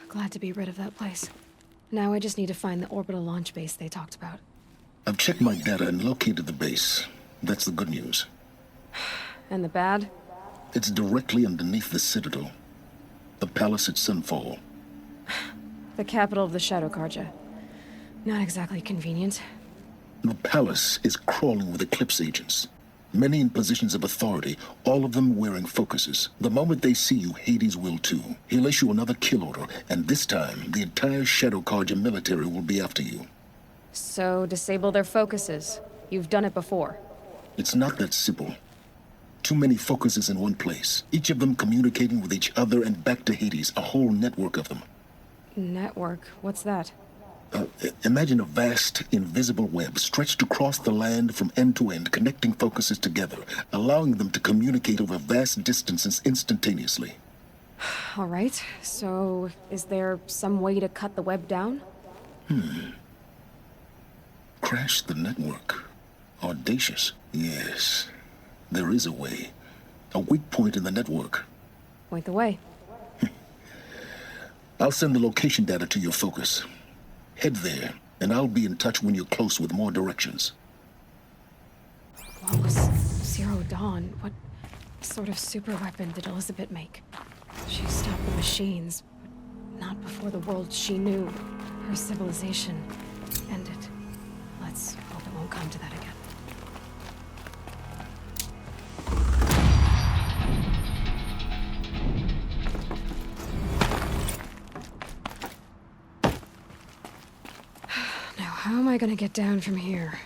Glad to be rid of that place. Now I just need to find the orbital launch base they talked about. I've checked my data and located the base. That's the good news. And the bad? It's directly underneath the Citadel. The palace at Sunfall. The capital of the Shadow Carja. Not exactly convenient. The palace is crawling with Eclipse agents. Many in positions of authority, all of them wearing focuses. The moment they see you, Hades will too. He'll issue another kill order, and this time, the entire Shadow Carja military will be after you. So, disable their focuses. You've done it before. It's not that simple. Too many focuses in one place. Each of them communicating with each other and back to Hades, a whole network of them. Network? What's that? Imagine a vast, invisible web stretched across the land from end to end, connecting focuses together, allowing them to communicate over vast distances instantaneously. All right, so is there some way to cut the web down? Crash the network. Audacious. Yes, there is a way. A weak point in the network. Point the way. I'll send the location data to your focus. Head there, and I'll be in touch when you're close with more directions. What was Zero Dawn? What sort of super weapon did Elizabeth make? She stopped the machines, but not before the world she knew, her civilization, ended. Let's hope it won't come to that again. How am I gonna get down from here?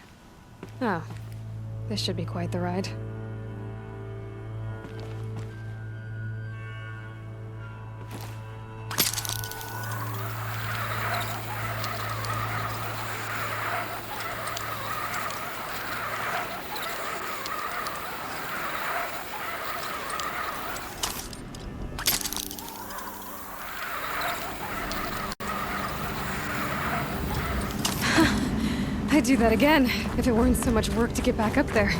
Oh, this should be quite the ride. I'd do that again, if it weren't so much work to get back up there.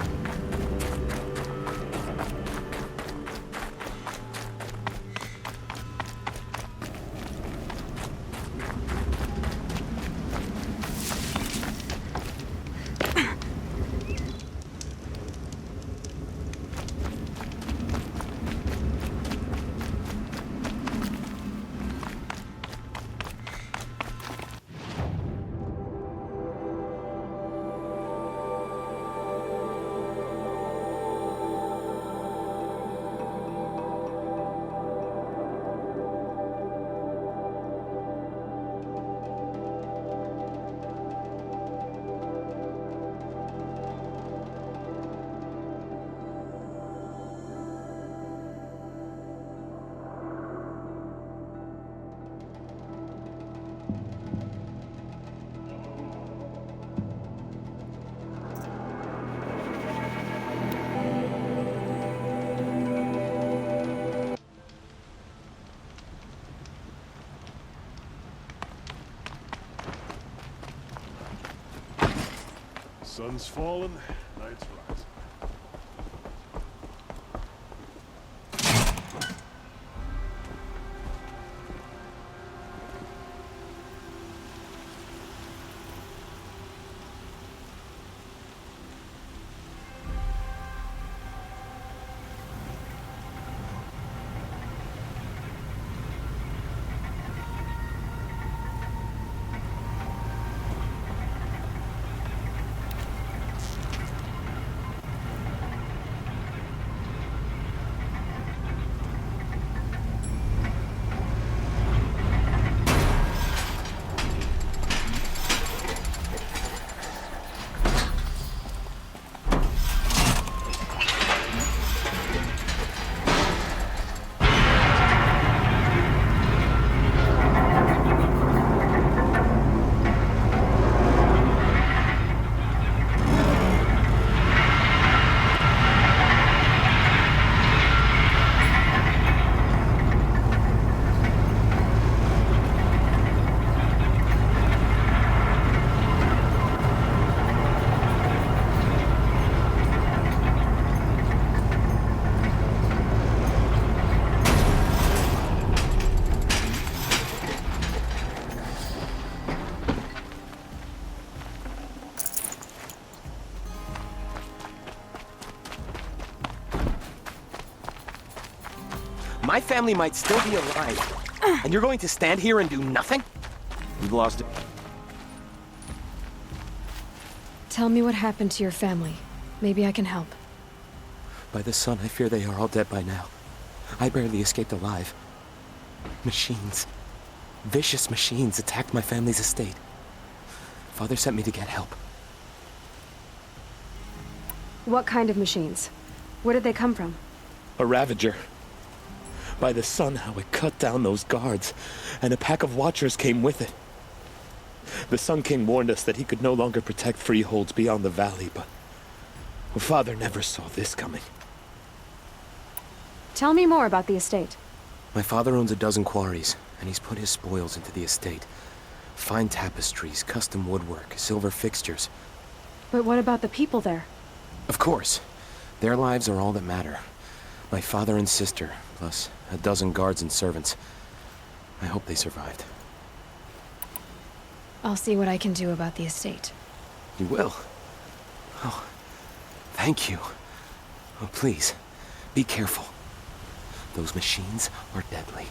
Sun's fallen, night's rising. My family might still be alive. And you're going to stand here and do nothing? We've lost it. Tell me what happened to your family. Maybe I can help. By the sun, I fear they are all dead by now. I barely escaped alive. Machines. Vicious machines attacked my family's estate. Father sent me to get help. What kind of machines? Where did they come from? A Ravager. By the sun, how it cut down those guards, and a pack of Watchers came with it. The Sun King warned us that he could no longer protect freeholds beyond the valley, but Father never saw this coming. Tell me more about the estate. My father owns a dozen quarries, and he's put his spoils into the estate. Fine tapestries, custom woodwork, silver fixtures. But what about the people there? Of course. Their lives are all that matter. My father and sister, plus a dozen guards and servants. I hope they survived. I'll see what I can do about the estate. You will? Oh, thank you. Oh, please, be careful. Those machines are deadly.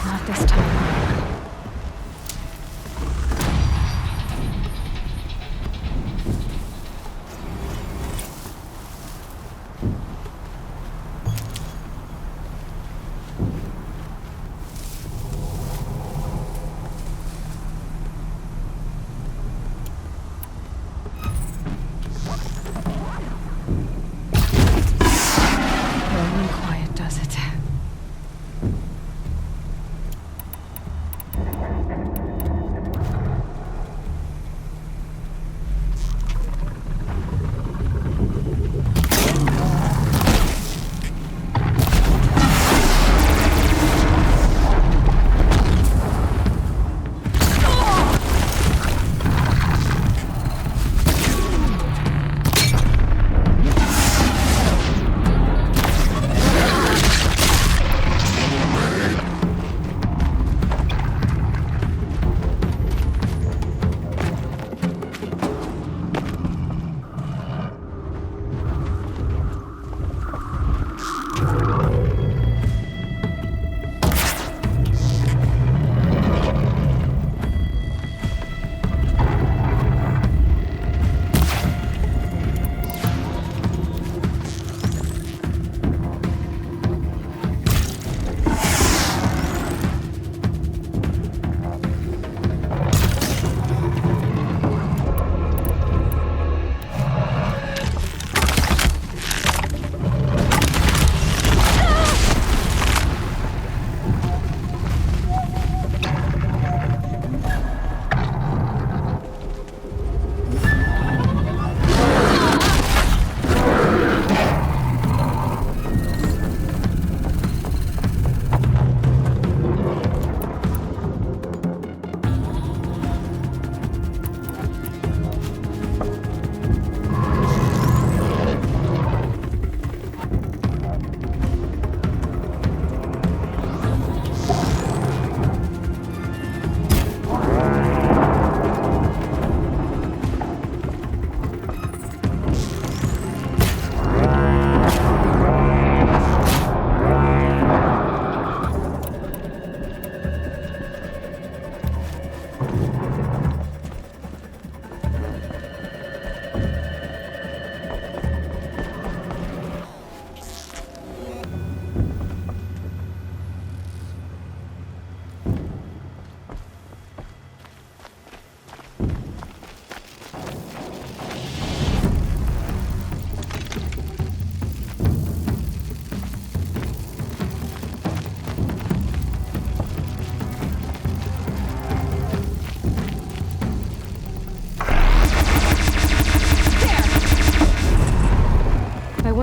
Not this time. Long and quiet, does it?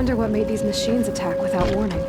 wonder what made these machines attack without warning.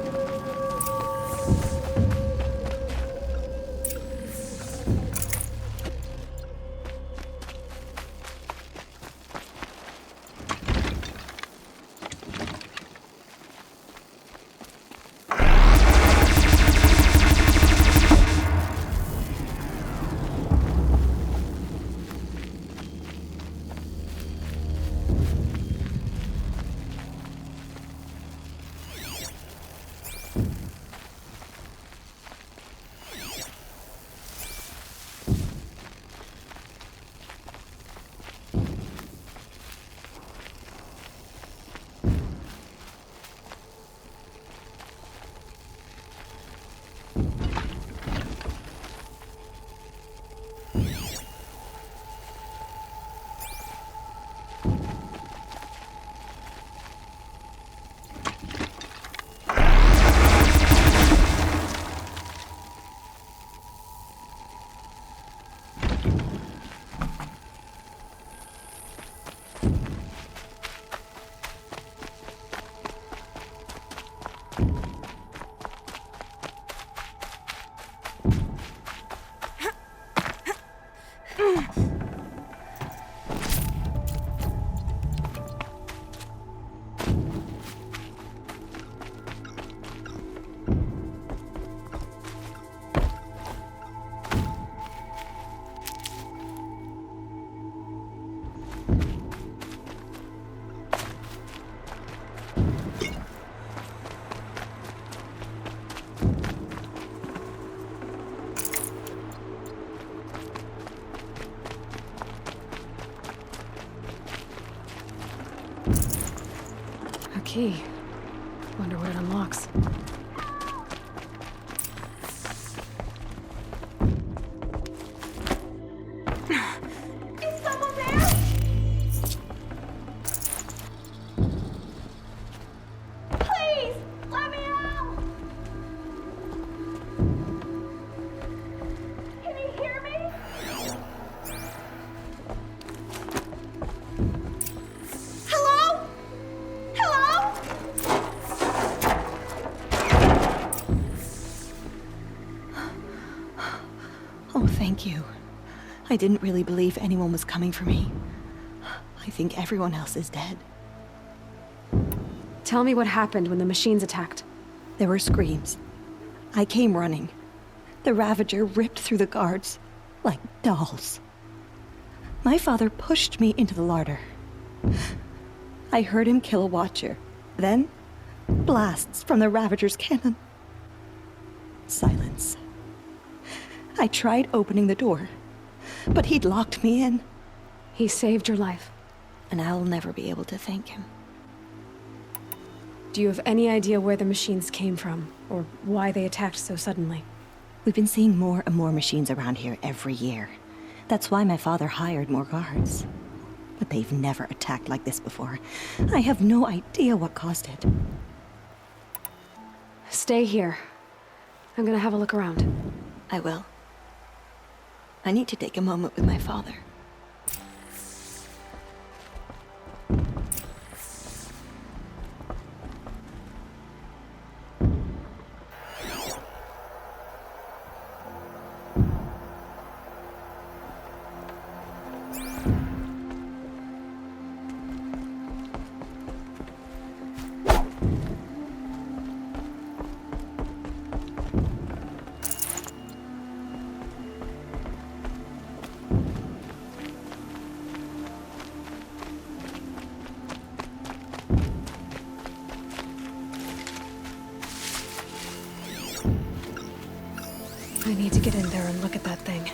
A key. Wonder what it unlocks. Is someone there? Please, let me out! Can you hear me? Hello? Hello? Oh, thank you. I didn't really believe anyone was coming for me. I think everyone else is dead. Tell me what happened when the machines attacked. There were screams. I came running. The Ravager ripped through the guards like dolls. My father pushed me into the larder. I heard him kill a watcher. Then, blasts from the Ravager's cannon. Silence. I tried opening the door, but he'd locked me in, He saved your life. and I'll never be able to thank him. Do you have any idea where the machines came from, or why they attacked so suddenly? We've been seeing more and more machines around here every year. That's why my father hired more guards. But they've never attacked like this before. I have no idea what caused it. Stay here. I'm gonna have a look around. I will. I need to take a moment with my father. I need to get in there and look at that thing.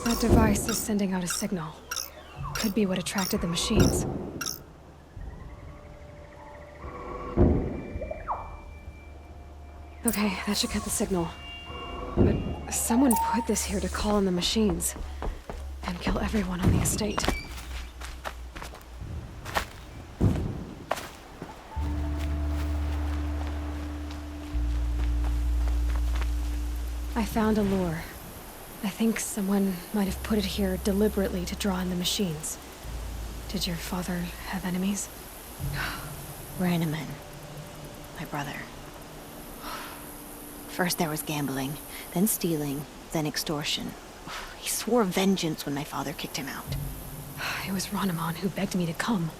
That device is sending out a signal. Could be what attracted the machines. Okay, that should cut the signal. But someone put this here to call in the machines. And kill everyone on the estate. I found a lure. I think someone might have put it here deliberately to draw in the machines. Did your father have enemies? Rainaman. My brother. First there was gambling, then stealing, then extortion. He swore vengeance when my father kicked him out. It was Ranaman who begged me to come.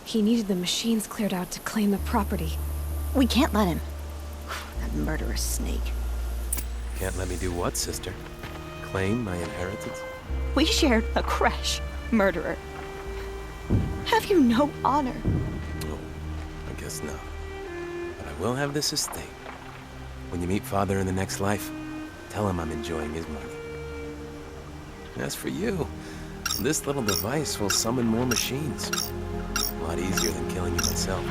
He needed the machines cleared out to claim the property. We can't let him. That murderous snake. Can't let me do what, sister? Claim my inheritance? We shared a crash, murderer. Have you no honor? No, I guess not. But I will have this estate. When you meet father in the next life, tell him I'm enjoying his money. As for you, this little device will summon more machines. A lot easier than killing you myself.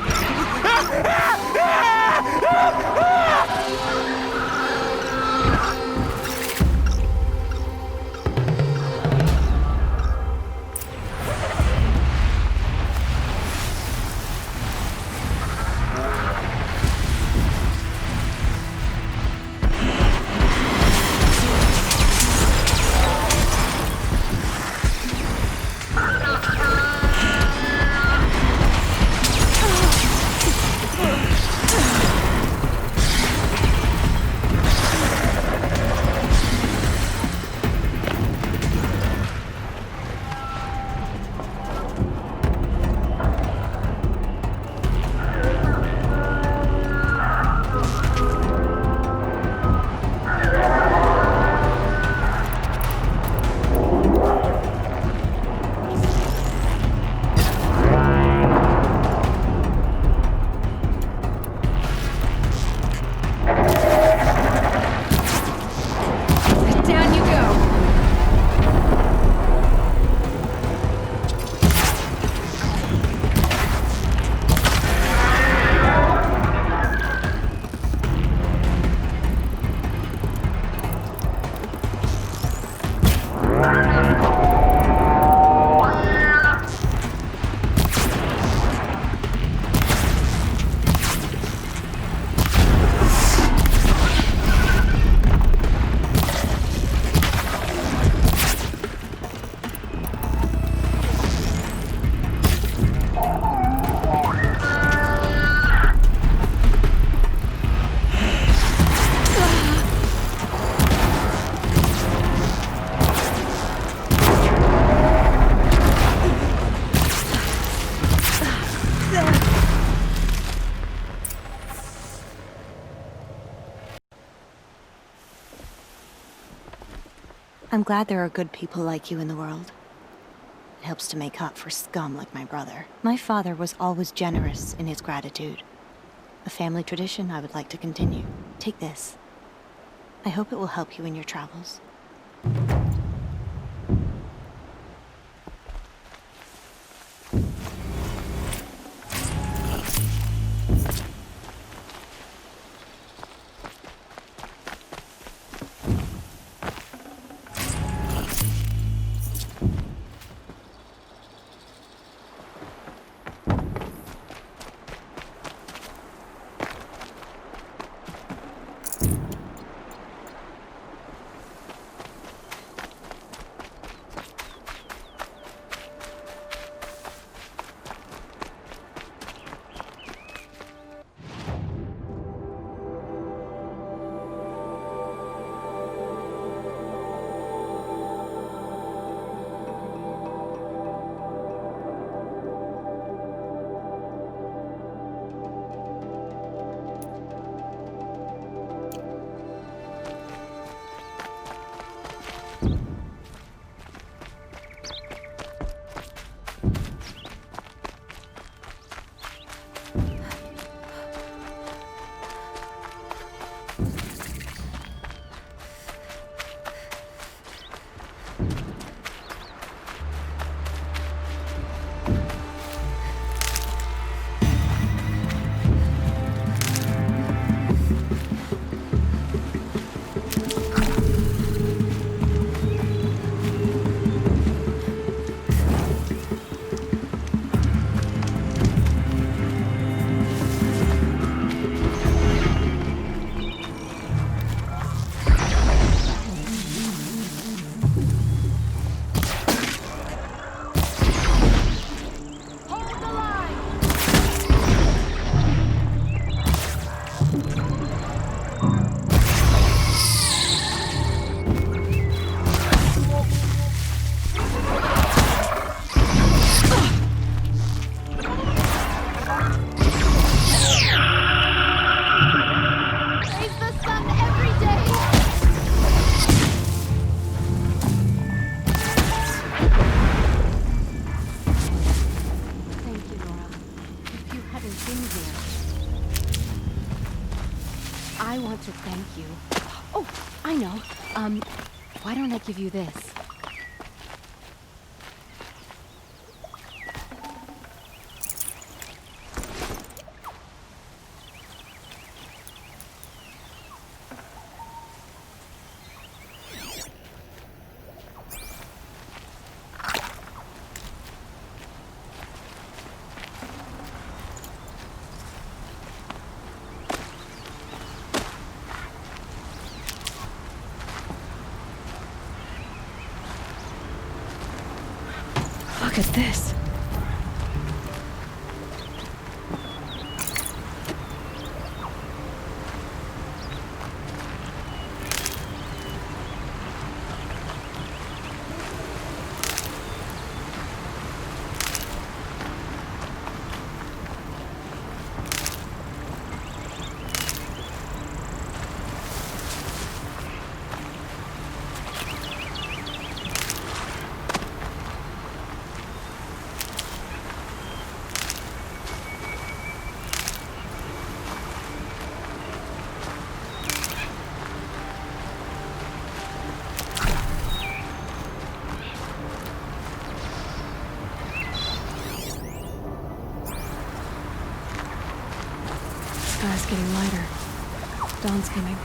Down you go! I'm glad there are good people like you in the world. It helps to make up for scum like my brother. My father was always generous in his gratitude. A family tradition I would like to continue. Take this. I hope it will help you in your travels. thank you. Oh, I know. Why don't I give you this? Look at this. Sky's getting lighter. Dawn's coming.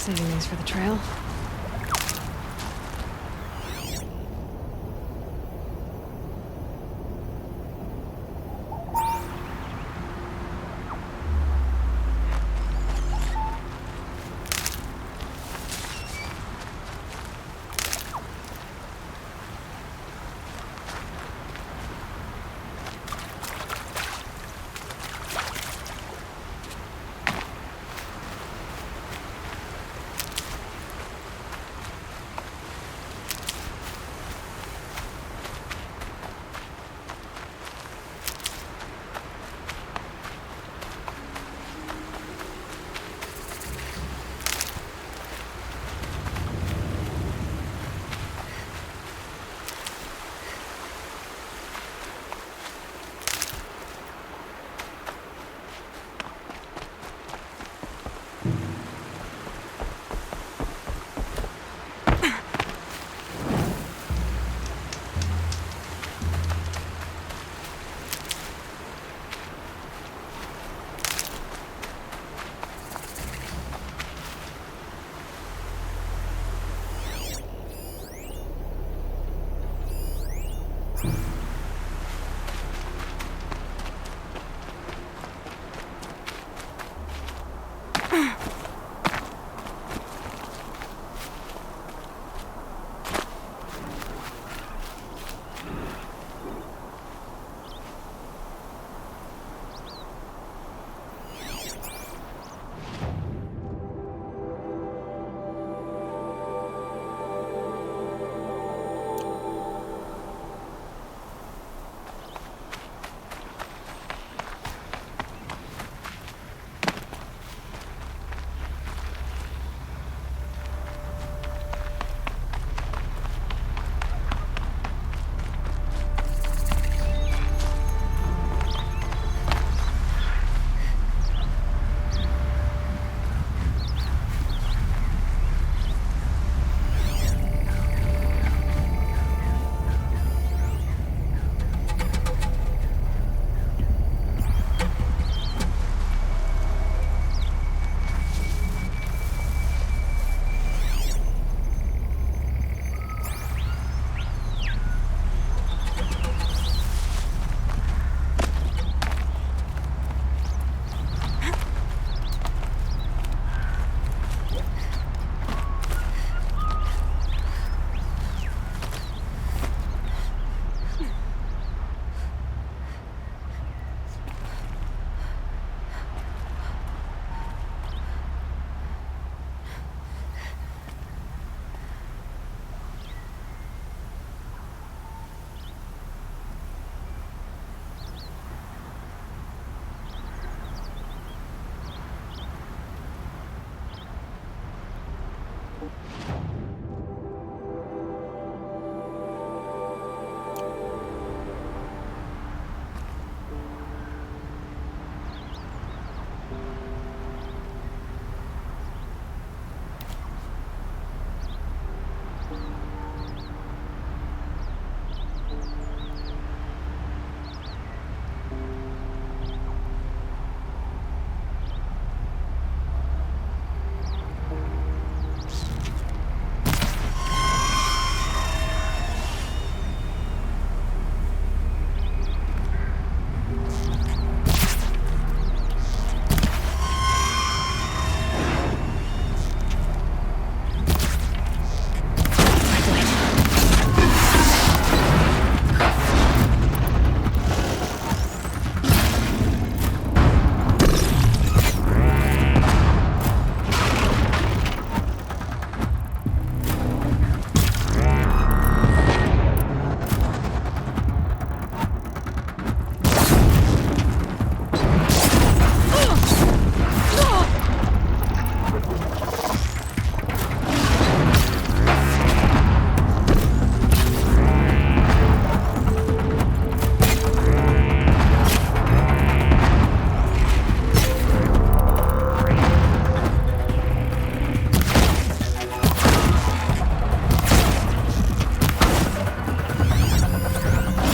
Saving these for the trail.